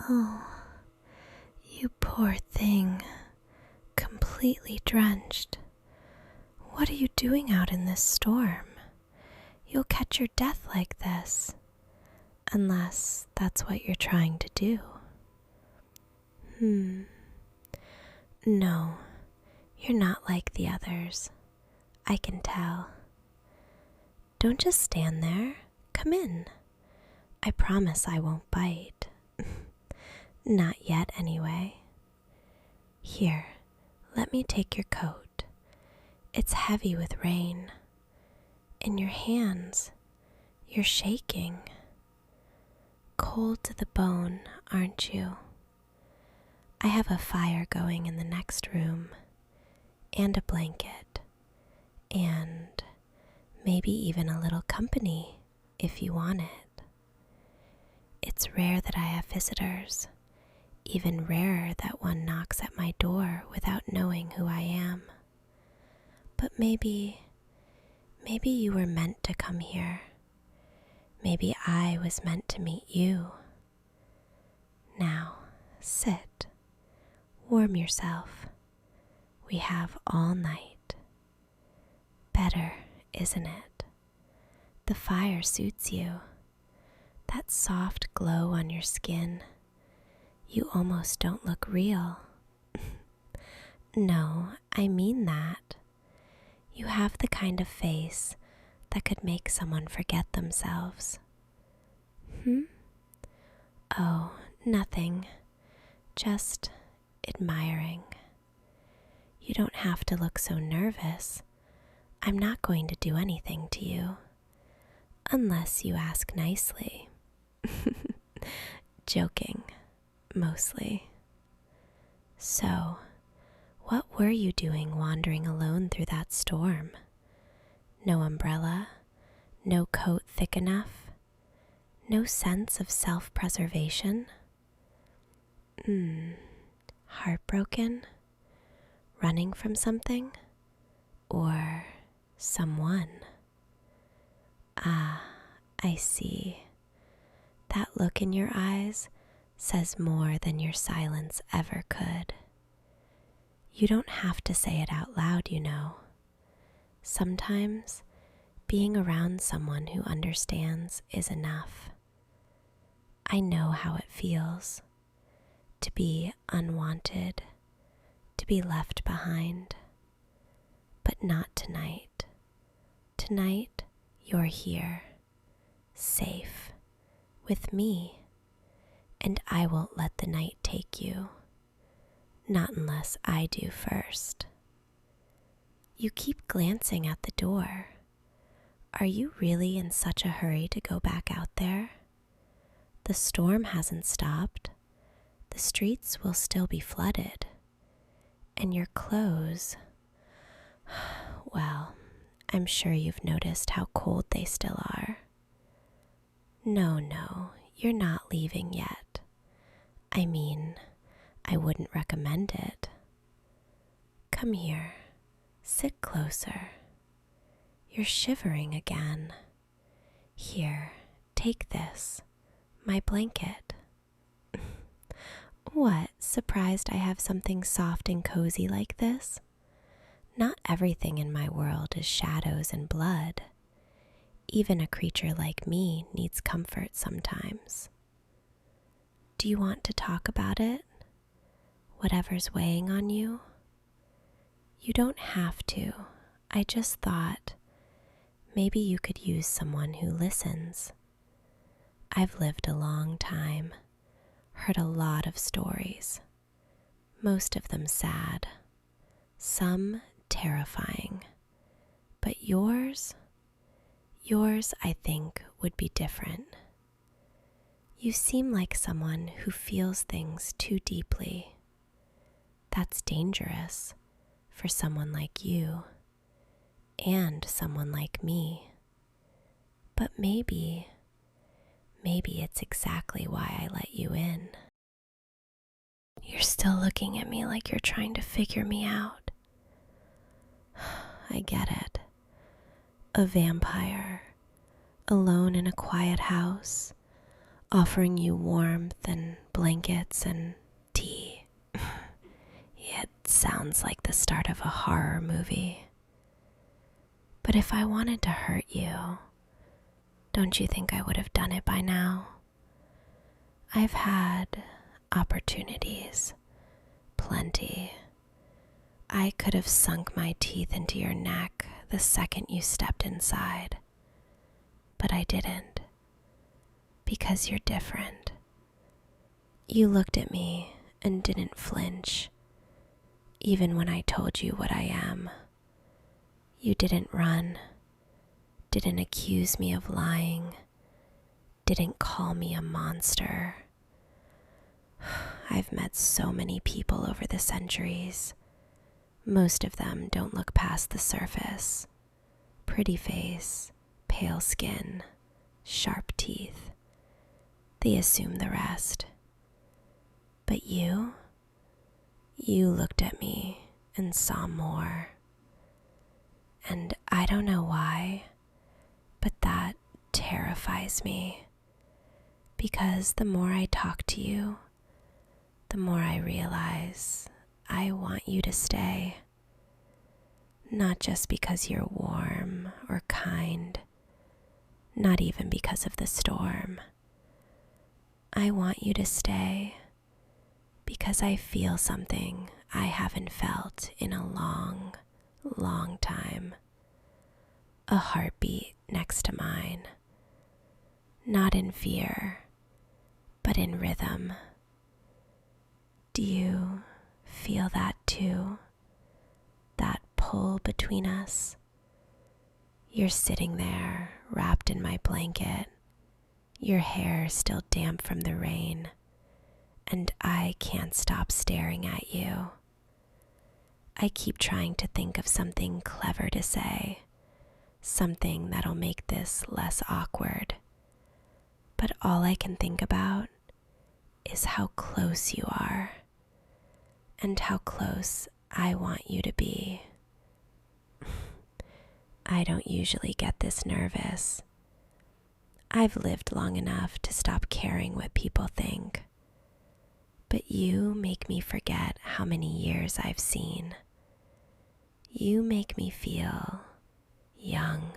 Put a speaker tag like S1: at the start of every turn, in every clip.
S1: Oh, you poor thing, completely drenched. What are you doing out in this storm? You'll catch your death like this, unless that's what you're trying to do. No, you're not like the others. I can tell. Don't just stand there. Come in. I promise I won't bite. Not yet, anyway. Here, let me take your coat. It's heavy with rain. In your hands, you're shaking. Cold to the bone, aren't you? I have a fire going in the next room, and a blanket, and maybe even a little company if you want it. It's rare that I have visitors, even rarer that one knocks at my door without knowing who I am. But maybe you were meant to come here. Maybe I was meant to meet you. Now, sit. Warm yourself. We have all night. Better, isn't it? The fire suits you. That soft glow on your skin. You almost don't look real. No, I mean that. You have the kind of face that could make someone forget themselves. Oh, nothing. Just admiring. You don't have to look so nervous. I'm not going to do anything to you. Unless you ask nicely. Joking, mostly. So, what were you doing wandering alone through that storm? No umbrella, no coat thick enough, no sense of self-preservation? Heartbroken? Running from something? Or someone? Ah, I see. That look in your eyes says more than your silence ever could. You don't have to say it out loud, you know. Sometimes, being around someone who understands is enough. I know how it feels to be unwanted, to be left behind. But not tonight. Tonight, you're here, safe, with me, and I won't let the night take you. Not unless I do first. You keep glancing at the door. Are you really in such a hurry to go back out there? The storm hasn't stopped. The streets will still be flooded. And your clothes, well, I'm sure you've noticed how cold they still are. No, you're not leaving yet. I mean, I wouldn't recommend it. Come here, sit closer. You're shivering again. Here, take this, my blanket. What, surprised I have something soft and cozy like this? Not everything in my world is shadows and blood. Even a creature like me needs comfort sometimes. Do you want to talk about it? Whatever's weighing on you? You don't have to. I just thought maybe you could use someone who listens. I've lived a long time, heard a lot of stories, most of them sad, some terrifying, but yours I think would be different. You seem like someone who feels things too deeply. That's dangerous for someone like you and someone like me. But maybe it's exactly why I let you in. You're still looking at me like you're trying to figure me out. I get it. A vampire, alone in a quiet house, offering you warmth and blankets and tea. It sounds like the start of a horror movie. But if I wanted to hurt you, don't you think I would have done it by now? I've had opportunities, plenty. I could have sunk my teeth into your neck the second you stepped inside, but I didn't, because you're different. You looked at me and didn't flinch, even when I told you what I am. You didn't run, didn't accuse me of lying, didn't call me a monster. I've met so many people over the centuries. Most of them don't look past the surface. Pretty face, pale skin, sharp teeth. They assume the rest. But you looked at me and saw more. And I don't know why, but that terrifies me. Because the more I talk to you, the more I realize I want you to stay. Not just because you're warm or kind, not even because of the storm. I want you to stay because I feel something I haven't felt in a long, long time. A heartbeat next to mine. Not in fear, but in rhythm. Do you feel that too? That pull between us? You're sitting there, wrapped in my blanket, your hair still damp from the rain, and I can't stop staring at you. I keep trying to think of something clever to say, something that'll make this less awkward. But all I can think about is how close you are, and how close I want you to be. I don't usually get this nervous. I've lived long enough to stop caring what people think. But you make me forget how many years I've seen. You make me feel young,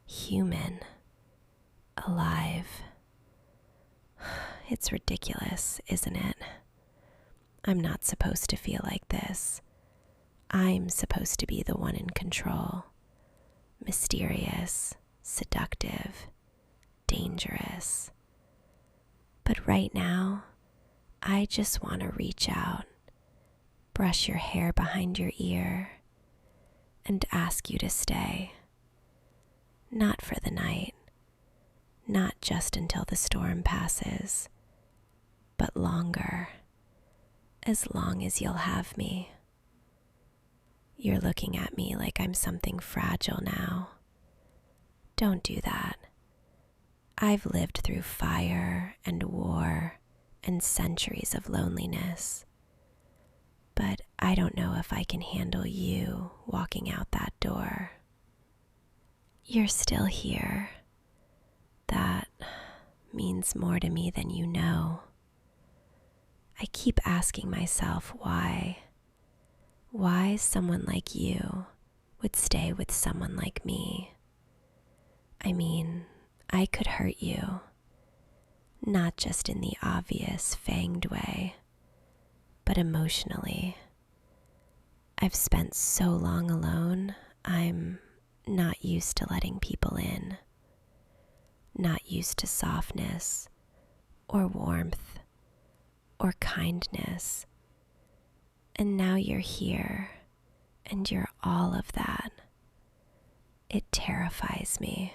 S1: human, alive. It's ridiculous, isn't it? I'm not supposed to feel like this. I'm supposed to be the one in control. Mysterious, seductive, dangerous. But right now, I just want to reach out, brush your hair behind your ear, and ask you to stay. Not for the night, not just until the storm passes, but longer, as long as you'll have me. You're looking at me like I'm something fragile now. Don't do that. I've lived through fire and war and centuries of loneliness. But I don't know if I can handle you walking out that door. You're still here. That means more to me than you know. I keep asking myself why. Why someone like you would stay with someone like me. I mean, I could hurt you. Not just in the obvious, fanged way, but emotionally. I've spent so long alone, I'm not used to letting people in. Not used to softness, or warmth, or kindness. And now you're here, and you're all of that. It terrifies me,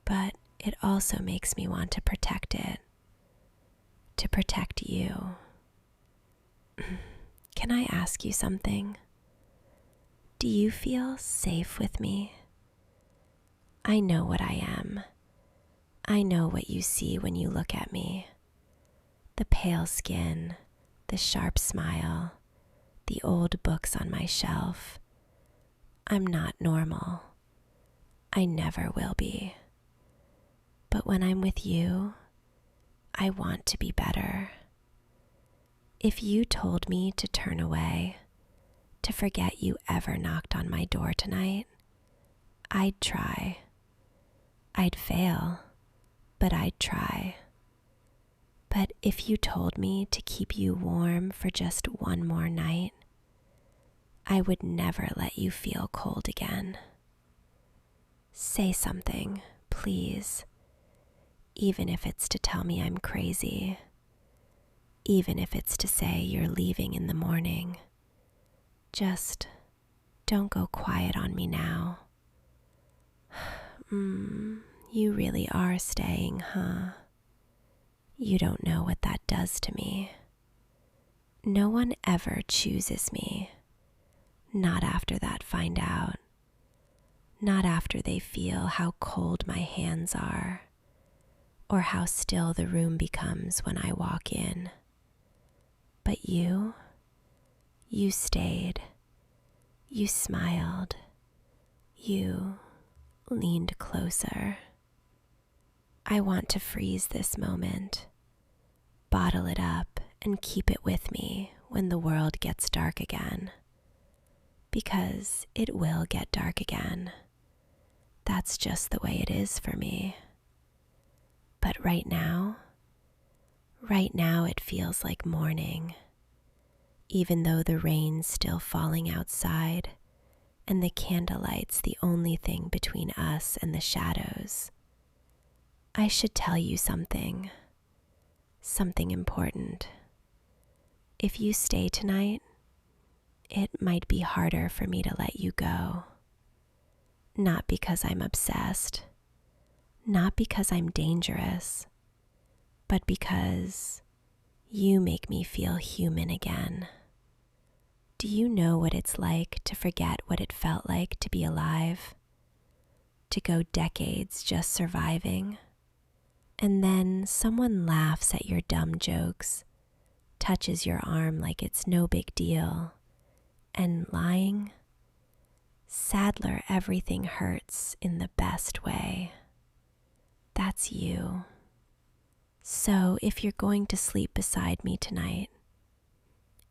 S1: but it also makes me want to protect it. To protect you. Can I ask you something? Do you feel safe with me? I know what I am. I know what you see when you look at me. The pale skin, the sharp smile, the old books on my shelf. I'm not normal. I never will be. But when I'm with you, I want to be better. If you told me to turn away, to forget you ever knocked on my door tonight, I'd try. I'd fail, but I'd try. But if you told me to keep you warm for just one more night, I would never let you feel cold again. Say something, please, even if it's to tell me I'm crazy, even if it's to say you're leaving in the morning. Just don't go quiet on me now. You really are staying, huh? You don't know what that does to me. No one ever chooses me. Not after that find out. Not after they feel how cold my hands are, or how still the room becomes when I walk in. But you stayed. You smiled. You leaned closer. I want to freeze this moment, bottle it up, and keep it with me when the world gets dark again. Because it will get dark again. That's just the way it is for me. But right now it feels like morning, even though the rain's still falling outside and the candlelight's the only thing between us and the shadows. I should tell you something important. If you stay tonight, it might be harder for me to let you go. Not because I'm obsessed, not because I'm dangerous, but because you make me feel human again. Do you know what it's like to forget what it felt like to be alive? To go decades just surviving? And then someone laughs at your dumb jokes, touches your arm like it's no big deal, and lying? Sadler, everything hurts in the best way. That's you. So if you're going to sleep beside me tonight,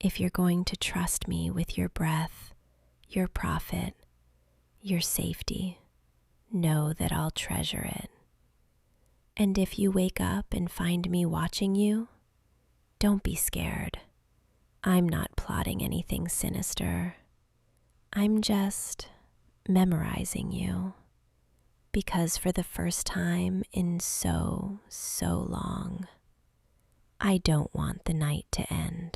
S1: if you're going to trust me with your breath, your profit, your safety, know that I'll treasure it. And if you wake up and find me watching you, don't be scared. I'm not plotting anything sinister. I'm just memorizing you, because for the first time in so long, I don't want the night to end.